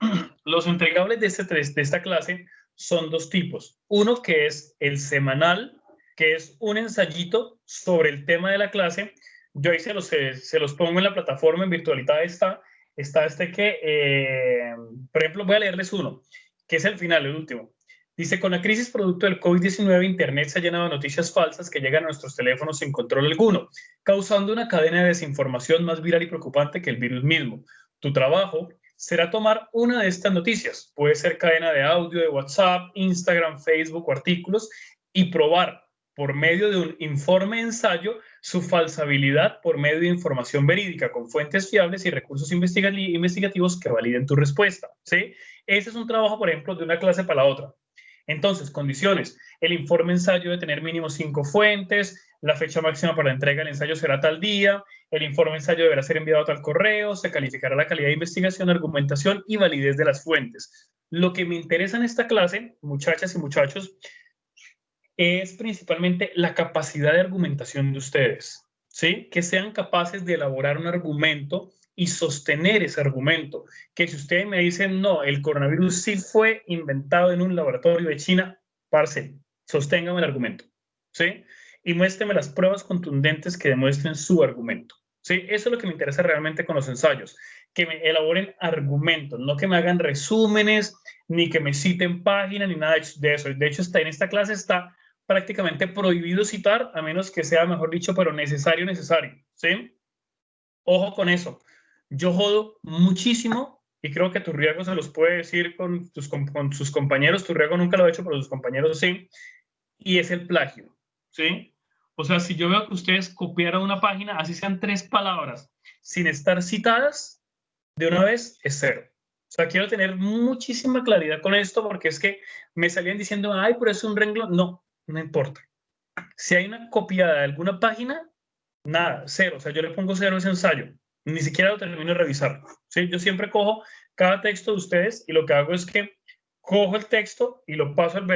Los entregables de esta clase son 2 tipos. Uno que es el semanal, que es un ensayito sobre el tema de la clase. Yo ahí se los pongo en la plataforma, en virtualidad está por ejemplo, voy a leerles uno, que es el final, el último. Dice, con la crisis producto del COVID-19, Internet se ha llenado de noticias falsas que llegan a nuestros teléfonos sin control alguno, causando una cadena de desinformación más viral y preocupante que el virus mismo. Tu trabajo será tomar una de estas noticias, puede ser cadena de audio, de WhatsApp, Instagram, Facebook o artículos, y probar por medio de un informe ensayo su falsabilidad por medio de información verídica con fuentes fiables y recursos investigativos que validen tu respuesta, ¿sí? Ese es un trabajo, por ejemplo, de una clase para la otra. Entonces, condiciones. El informe ensayo debe tener mínimo 5 fuentes, la fecha máxima para la entrega del ensayo será tal día, el informe ensayo deberá ser enviado a tal correo, se calificará la calidad de investigación, argumentación y validez de las fuentes. Lo que me interesa en esta clase, muchachas y muchachos, es principalmente la capacidad de argumentación de ustedes, ¿sí? Que sean capaces de elaborar un argumento y sostener ese argumento. Que si ustedes me dicen, no, el coronavirus sí fue inventado en un laboratorio de China, parce, sosténgame el argumento, ¿sí? Y muéstrame las pruebas contundentes que demuestren su argumento, ¿sí? Eso es lo que me interesa realmente con los ensayos, que me elaboren argumentos, no que me hagan resúmenes, ni que me citen páginas, ni nada de eso. De hecho, en esta clase está prácticamente prohibido citar, a menos que sea, mejor dicho, pero necesario, ¿sí? Ojo con eso. Yo jodo muchísimo, y creo que Turriago se los puede decir con sus compañeros. Turriago nunca lo ha hecho, pero sus compañeros sí. Y es el plagio, ¿sí? O sea, si yo veo que ustedes copiaron una página, así sean 3 palabras, sin estar citadas, de una vez es 0. O sea, quiero tener muchísima claridad con esto, porque es que me salían diciendo, ay, pero es un renglón. No, no importa. Si hay una copiada de alguna página, nada, 0. O sea, yo le pongo 0 a ese ensayo. Ni siquiera lo termino de revisar, ¿sí? Yo siempre cojo cada texto de ustedes y lo que hago es que cojo el texto y lo paso al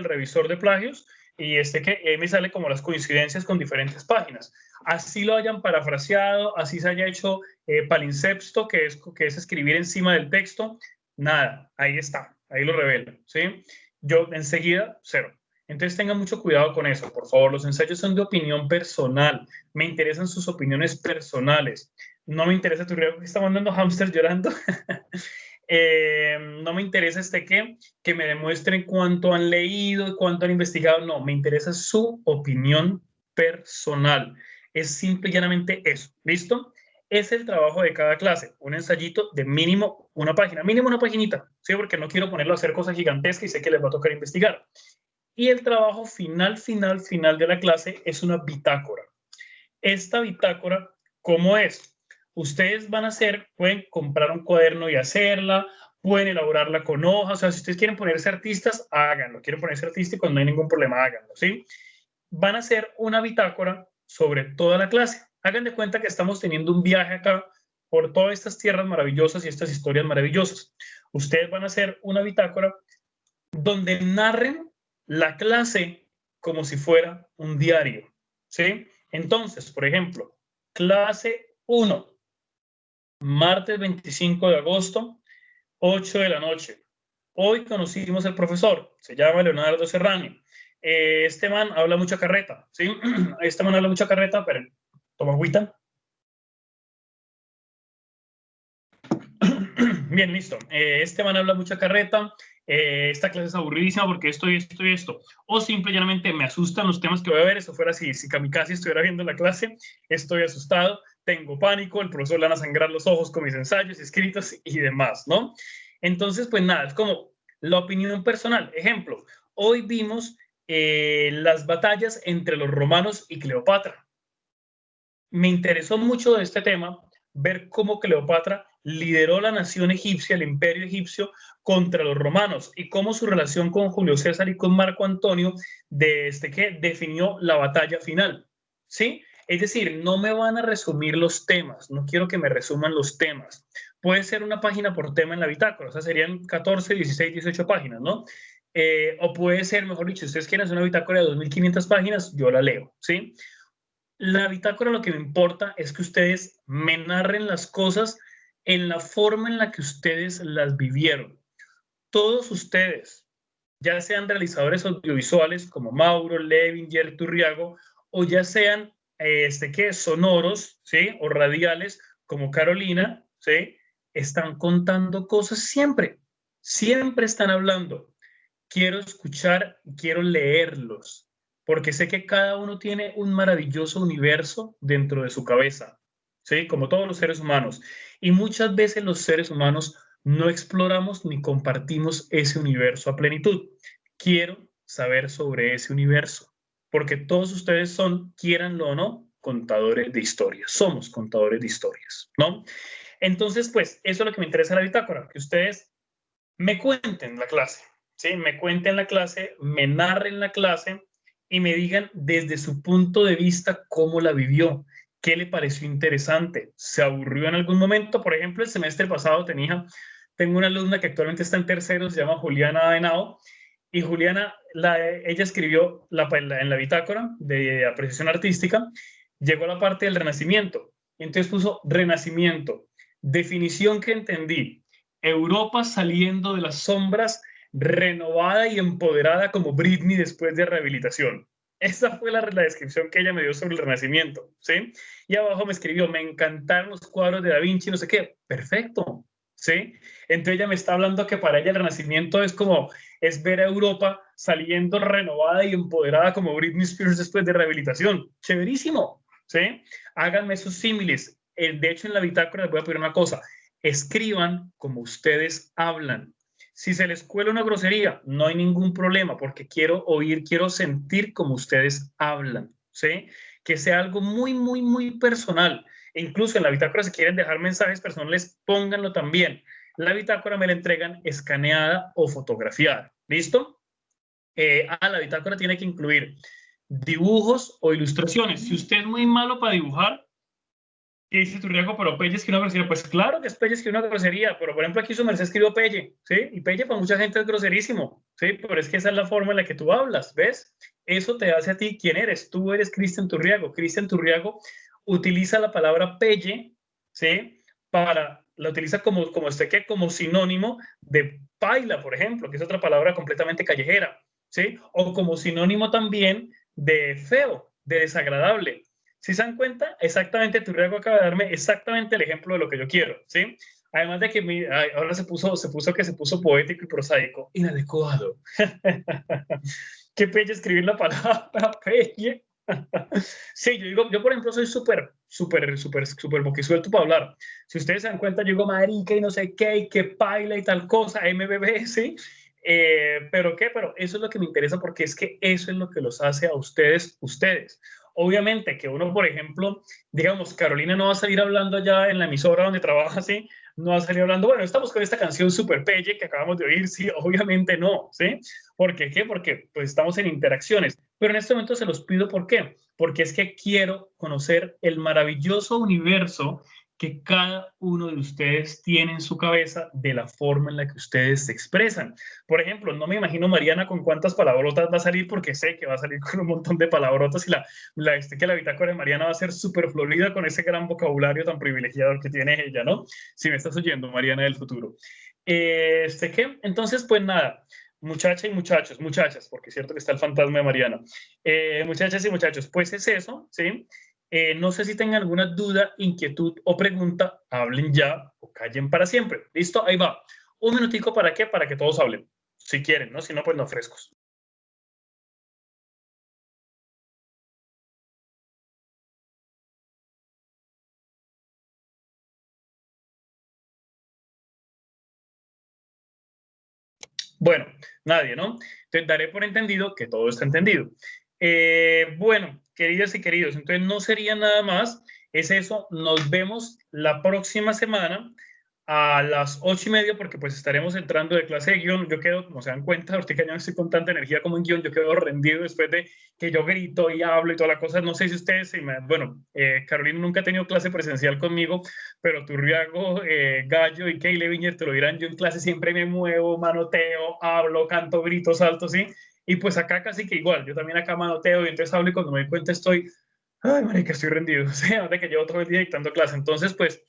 revisor de plagios, y que me sale como las coincidencias con diferentes páginas. Así lo hayan parafraseado, así se haya hecho palimpsesto, que es escribir encima del texto, nada, ahí está, ahí lo revelo, ¿sí? Yo enseguida, 0. Entonces tengan mucho cuidado con eso, por favor. Los ensayos son de opinión personal. Me interesan sus opiniones personales. No me interesa tu riego que está mandando hámster llorando. No me interesa que me demuestren cuánto han leído, cuánto han investigado. No, me interesa su opinión personal. Es simple y llanamente eso. ¿Listo? Es el trabajo de cada clase. Un ensayito de mínimo una página. Mínimo una paginita. ¿Sí? Porque no quiero ponerlo a hacer cosas gigantescas y sé que les va a tocar investigar. Y el trabajo final de la clase es una bitácora. Esta bitácora, ¿cómo es? Ustedes pueden comprar un cuaderno y hacerla, pueden elaborarla con hojas. O sea, si ustedes quieren ponerse artistas, háganlo. Quieren ponerse artísticos, no hay ningún problema, háganlo, ¿sí? Van a hacer una bitácora sobre toda la clase. Hagan de cuenta que estamos teniendo un viaje acá por todas estas tierras maravillosas y estas historias maravillosas. Ustedes van a hacer una bitácora donde narren la clase como si fuera un diario, ¿sí? Entonces, por ejemplo, clase 1, martes 25 de agosto, 8 de la noche. Hoy conocimos al profesor, se llama Leonardo Serrani. Este man habla mucha carreta, ¿sí? Este man habla mucha carreta, pero toma agüita. Bien, listo. Este man habla mucha carreta. Esta clase es aburridísima porque esto y esto y esto. O simplemente me asustan los temas que voy a ver. Eso fuera si Kamikaze estuviera viendo la clase. Estoy asustado, tengo pánico, el profesor le van a sangrar los ojos con mis ensayos escritos y demás, ¿no? Entonces, pues nada, es como la opinión personal. Ejemplo, hoy vimos las batallas entre los romanos y Cleopatra. Me interesó mucho de este tema ver cómo Cleopatra lideró la nación egipcia, el imperio egipcio, contra los romanos, y cómo su relación con Julio César y con Marco Antonio que definió la batalla final, ¿sí? Es decir, no me van a resumir los temas, no quiero que me resuman los temas. Puede ser una página por tema en la bitácora, o sea, serían 14, 16, 18 páginas, ¿no? O puede ser, mejor dicho, si ustedes quieren hacer una bitácora de 2.500 páginas, yo la leo, ¿sí? La bitácora, lo que me importa es que ustedes me narren las cosas en la forma en la que ustedes las vivieron. Todos ustedes, ya sean realizadores audiovisuales como Mauro, Levin, Jerry Turriago, o ya sean sonoros, ¿sí? O radiales como Carolina, ¿sí? Están contando cosas siempre. Siempre están hablando. Quiero escuchar, quiero leerlos, porque sé que cada uno tiene un maravilloso universo dentro de su cabeza, ¿sí? Como todos los seres humanos. Y muchas veces los seres humanos no exploramos ni compartimos ese universo a plenitud. Quiero saber sobre ese universo, porque todos ustedes son, quieranlo o no, contadores de historias. Somos contadores de historias, ¿no? Entonces, pues, eso es lo que me interesa en la bitácora, que ustedes me cuenten la clase, ¿sí? Me cuenten la clase, me narren la clase y me digan desde su punto de vista cómo la vivió, qué le pareció interesante, se aburrió en algún momento. Por ejemplo, el semestre pasado tengo una alumna que actualmente está en tercero, se llama Juliana Henao, y Juliana, ella escribió en la bitácora de apreciación artística, llegó a la parte del Renacimiento, y entonces puso Renacimiento, definición que entendí: Europa saliendo de las sombras, renovada y empoderada como Britney después de rehabilitación. Esa fue la descripción que ella me dio sobre el Renacimiento, ¿sí? Y abajo me escribió, me encantaron los cuadros de Da Vinci, no sé qué. Perfecto, ¿sí? Entonces ella me está hablando que para ella el Renacimiento es ver a Europa saliendo renovada y empoderada como Britney Spears después de rehabilitación. Chéverísimo, ¿sí? Háganme esos símiles. De hecho, en la bitácora les voy a pedir una cosa. Escriban como ustedes hablan. Si se les cuela una grosería, no hay ningún problema, porque quiero oír, quiero sentir como ustedes hablan, ¿sí? Que sea algo muy, muy, muy personal. E incluso en la bitácora, si quieren dejar mensajes personales, pónganlo también. La bitácora me la entregan escaneada o fotografiada. ¿Listo? La bitácora tiene que incluir dibujos o ilustraciones. Si usted es muy malo para dibujar, y dice Turriago, pero Pelle es que una grosería. Pues claro que es Pelle es que una grosería, pero por ejemplo aquí su merced escribió Pelle, ¿sí? Y Pelle para mucha gente es groserísimo, ¿sí? Pero es que esa es la forma en la que tú hablas, ¿ves? Eso te hace a ti quién eres. Tú eres Cristian Turriago. Cristian Turriago utiliza la palabra Pelle, ¿sí? La utiliza como sinónimo de paila, por ejemplo, que es otra palabra completamente callejera, ¿sí? O como sinónimo también de feo, de desagradable. Si se dan cuenta, exactamente Turriago acaba de darme exactamente el ejemplo de lo que yo quiero, ¿sí? Además de que ahora se puso poético y prosaico, inadecuado. Qué pelle escribir la palabra pelle. Sí, yo por ejemplo soy súper boquisuelto para hablar. Si ustedes se dan cuenta, yo digo marica y no sé qué, y que paila y tal cosa, MBB, ¿sí? Pero eso es lo que me interesa porque es que eso es lo que los hace a ustedes. Obviamente que uno, por ejemplo, digamos, Carolina no va a salir hablando allá en la emisora donde trabaja, ¿sí? No va a salir hablando, bueno, estamos con esta canción Super Pelle que acabamos de oír, sí, obviamente no, ¿sí? ¿Por qué? Porque pues estamos en interacciones, pero en este momento se los pido, ¿por qué? Porque es que quiero conocer el maravilloso universo que cada uno de ustedes tiene en su cabeza de la forma en la que ustedes se expresan. Por ejemplo, no me imagino Mariana con cuántas palabrotas va a salir, porque sé que va a salir con un montón de palabrotas y que la bitácora de Mariana va a ser súper florida con ese gran vocabulario tan privilegiado que tiene ella, ¿no? Si me estás oyendo, Mariana del futuro. ¿Qué? Entonces, pues nada, muchachas y muchachos, muchachas, porque es cierto que está el fantasma de Mariana. Muchachas y muchachos, pues es eso, ¿sí? No sé si tengan alguna duda, inquietud o pregunta, hablen ya o callen para siempre. ¿Listo? Ahí va. Un minutico, ¿para qué? Para que todos hablen, si quieren, ¿no? Si no, pues no frescos. Bueno, nadie, ¿no? Entonces daré por entendido que todo está entendido. Bueno, queridas y queridos, entonces no sería nada más, es eso, nos vemos la próxima semana a las 8:30, porque pues estaremos entrando de clase de guión. Yo quedo, como se dan cuenta, ahorita ya no estoy con tanta energía como en guión, yo quedo rendido después de que yo grito y hablo y toda la cosa. No sé si ustedes, bueno, Carolina nunca ha tenido clase presencial conmigo, pero Turriago, Gallo y Keile Viñer te lo dirán, yo en clase siempre me muevo, manoteo, hablo, canto, grito, salto, ¿sí? Y pues acá casi que igual, yo también acá manoteo y entonces hablo y cuando me doy cuenta estoy, ay, marica, estoy rendido, o sea, de que llevo todo el día dictando clase. Entonces, pues,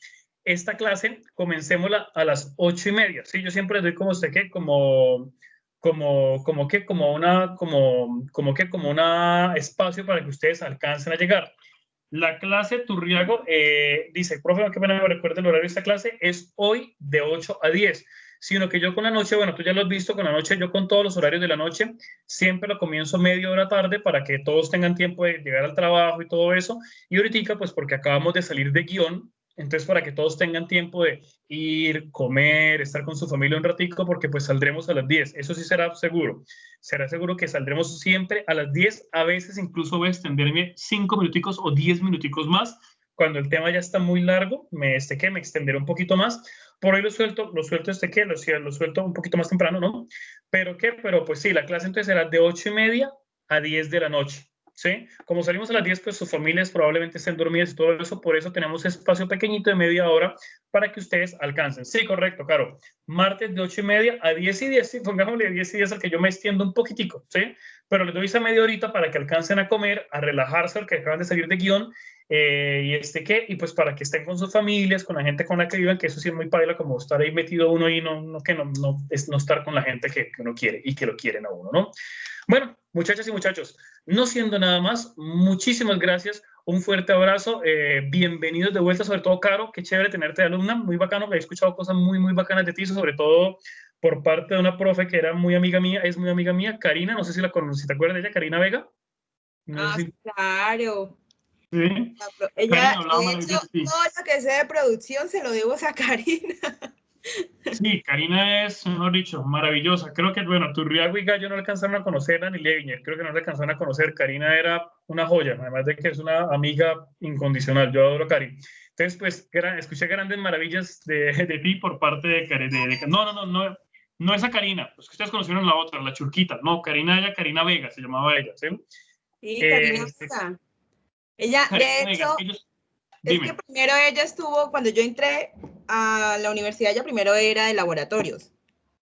esta clase comencémosla a las 8:30, ¿sí? Yo siempre les doy como usted que, como una espacio para que ustedes alcancen a llegar. La clase Turriago dice, profe, qué pena me recuerda el horario de esta clase, es hoy de 8 a 10, sino que yo con la noche, bueno, tú ya lo has visto, con la noche, yo con todos los horarios de la noche, siempre lo comienzo media hora tarde para que todos tengan tiempo de llegar al trabajo y todo eso, y ahorita, pues porque acabamos de salir de guión, entonces para que todos tengan tiempo de ir, comer, estar con su familia un ratico, porque pues saldremos a las 10, eso sí será seguro que saldremos siempre a las 10, a veces incluso voy a extenderme 5 minuticos o 10 minuticos más, cuando el tema ya está muy largo, me extenderé un poquito más, por hoy lo suelto lo suelto un poquito más temprano, ¿no? Pero pues sí, la clase entonces será de 8:30 a 10 de la noche, ¿sí? Como salimos a las 10, pues sus familias probablemente estén dormidas y todo eso, por eso tenemos espacio pequeñito de media hora para que ustedes alcancen. Sí, correcto, Caro. Martes de 8:30 a 10:10, sí, pongámosle 10:10 al que yo me extiendo un poquitico, ¿sí? pero les doy esa media horita para que alcancen a comer, a relajarse, porque acaban de salir de guión, y pues para que estén con sus familias, con la gente con la que vivan, que eso sí es muy paila, como estar ahí metido uno y no estar con la gente que uno quiere y que lo quieren a uno, ¿no? Bueno, muchachas y muchachos, no siendo nada más, muchísimas gracias, un fuerte abrazo, bienvenidos de vuelta, sobre todo Caro, qué chévere tenerte de alumna, muy bacano, he escuchado cosas muy bacanas de ti, sobre todo por parte de una profe que era muy amiga mía, es muy amiga mía, Karina, no sé si la conoces, si te acuerdas de ella, Karina Vega. No sé si... Claro. Sí. Ella, de hecho, todo lo que sé de producción se lo debo a Karina. Sí, Karina es, mejor dicho, maravillosa. Creo que, bueno, Turriago y Gallo no alcanzaron a conocerla, ni Leviñer, creo que no la alcanzaron a conocer. Karina era una joya, además de que es una amiga incondicional. Yo adoro a Cari. Entonces, pues, escuché grandes maravillas de ti por parte de Karina. No esa Karina, pues que ustedes conocieron la otra, la churquita. No, Karina Vega, se llamaba ella, ¿sí? Sí, Karina Vega. Ella, de hecho, es que primero ella estuvo, cuando yo entré a la universidad, ella primero era de laboratorios.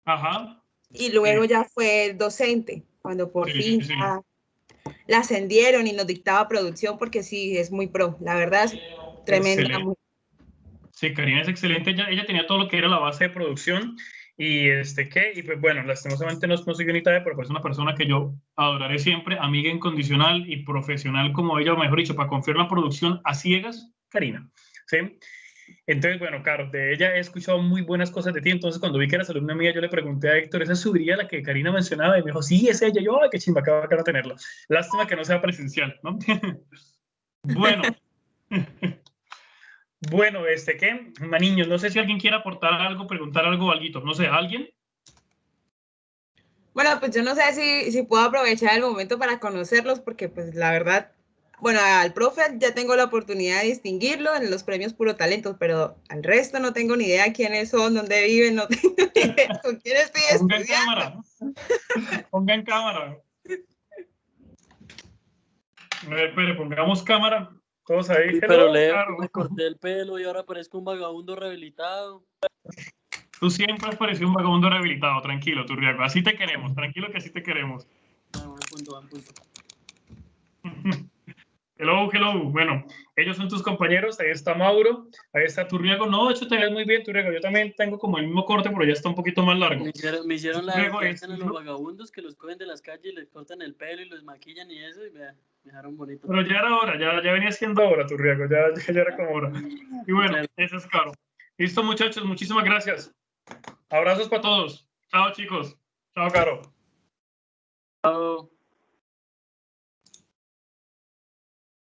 Ajá. Y luego ya fue docente, cuando por fin la ascendieron y nos dictaba producción, porque sí, es muy pro, la verdad es tremenda. Excelente. Sí, Karina es excelente, ella tenía todo lo que era la base de producción y y pues bueno, lastimosamente no soy unitaria, pero es una persona que yo adoraré siempre, amiga incondicional y profesional como ella, o mejor dicho, para confiar en la producción a ciegas, Karina, ¿sí? Entonces, bueno, Caro, de ella he escuchado muy buenas cosas de ti, entonces cuando vi que eras alumna mía, yo le pregunté a Héctor, ¿esa subiría la que Karina mencionaba? Y me dijo, sí, es ella. Yo, ay, qué chimba, qué bacano tenerla. Lástima que no sea presencial, ¿no? Bueno. Bueno, ¿qué? Maniños, no sé si alguien quiere aportar algo, preguntar algo o algo, no sé, ¿alguien? Bueno, pues yo no sé si puedo aprovechar el momento para conocerlos, porque pues la verdad, bueno, al profe ya tengo la oportunidad de distinguirlo en los premios Puro Talento, pero al resto no tengo ni idea quiénes son, dónde viven, no tengo ni idea con quién estoy estudiando. Pongan cámara. A ver, espere, pongamos cámara. Todos ahí. Sí, pero Leo, me corté el pelo y ahora parezco un vagabundo rehabilitado. Tú siempre has parecido un vagabundo rehabilitado, tranquilo, Turriago. Así te queremos, tranquilo que así te queremos. Buen punto. Hello. Bueno, ellos son tus compañeros. Ahí está Mauro, ahí está Turriago. No, de hecho te ves muy bien, Turriago. Yo también tengo como el mismo corte, pero ya está un poquito más largo. Me hicieron la que hacen a los vagabundos, que los cogen de las calles y les cortan el pelo y los maquillan y eso, y me dejaron bonito. Pero ya era hora, ya venía siendo hora, Turriago, ya era como hora. Y bueno, eso es Caro. Listo, muchachos, muchísimas gracias. Abrazos para todos. Chao, chicos. Chao, Caro. Chao.